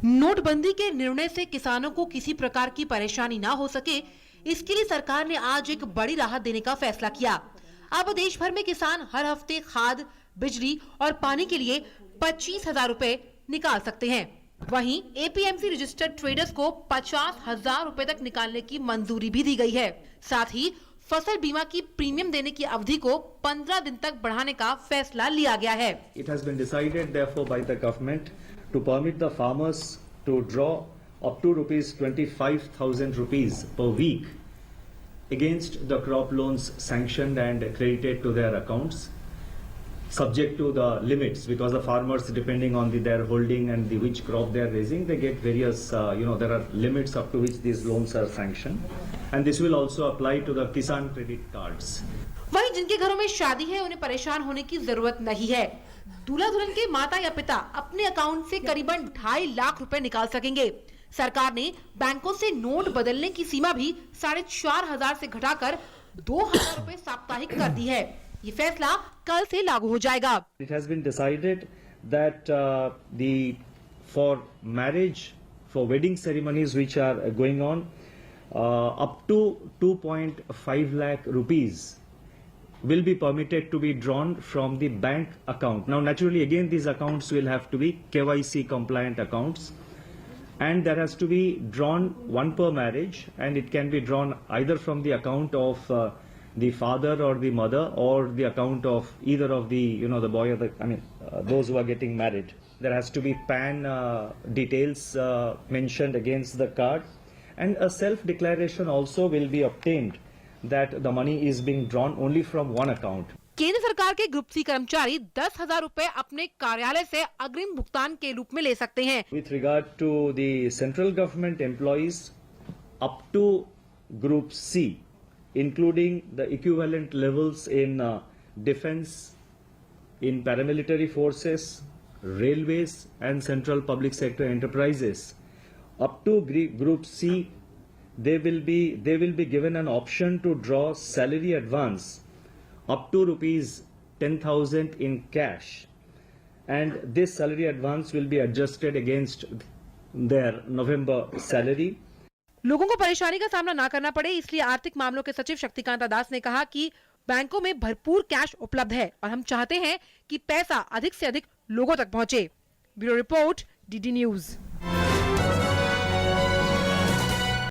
नोटबंदी के निर्णय से किसानों को किसी प्रकार की परेशानी ना हो सके, इसके लिए सरकार ने आज एक बड़ी राहत देने का फैसला किया। अब देश भर में किसान हर हफ्ते खाद, बिजली और पानी के लिए 25,000 रुपए निकाल सकते हैं। वहीं एपीएमसी रजिस्टर्ड ट्रेडर्स को 50,000 रुपए तक निकालने की मंजूरी भी दी गई है। साथ ही फसल बीमा की प्रीमियम देने की अवधि को 15 दिन तक बढ़ाने का फैसला लिया गया है। It has been decided therefore by the government to permit the farmers to draw up to ₹25,000 per week against the crop loans sanctioned and credited to their accounts, subject to the limits, because the farmers, depending on their holding and which crop they are raising, they get various, there are limits up to which these loans are sanctioned. And this will also apply to the Kisan credit cards. वहीं जिनके घरों में शादी है उन्हें परेशान होने की जरूरत नहीं है। दूल्हा दुल्हन के माता या पिता अपने अकाउंट से करीबन 2.5 लाख रुपए निकाल सकेंगे। सरकार ने बैंकों से नोट बदलने की सीमा भी 4,500 से घटाकर 2,000 रुपए साप्ताहिक कर दी है। ये फैसला कल से लागू हो जाएगा। It has been decided that for marriage, for wedding ceremonies which are going on, up to 2.5 lakh rupees will be permitted to be drawn from the bank account. Now, naturally, again, these accounts will have to be KYC compliant accounts, and there has to be drawn one per marriage, and it can be drawn either from the account of the father or the mother, or the account of either of the, the boy or those who are getting married. There has to be PAN details mentioned against the card, and a self-declaration also will be obtained that the money is being drawn only from one account. केंद्र सरकार के group C कर्मचारी 10,000 रुपए अपने कार्यालय से अग्रिम भुगतान के रूप में ले सकते हैं। With regard to the central government employees up to Group C, including the equivalent levels in defense, in paramilitary forces, railways and central public sector enterprises, up to Group C, they will be given an option to draw salary advance up to ₹10,000 in cash, and this salary advance will be adjusted against their November salary. लोगों को परेशानी का सामना ना करना पड़े, इसलिए आर्थिक मामलों के सचिव शक्तिकांता दास ने कहा कि बैंकों में भरपूर कैश उपलब्ध है और हम चाहते हैं कि पैसा अधिक से अधिक लोगों तक पहुंचे। Bureau report, DD news.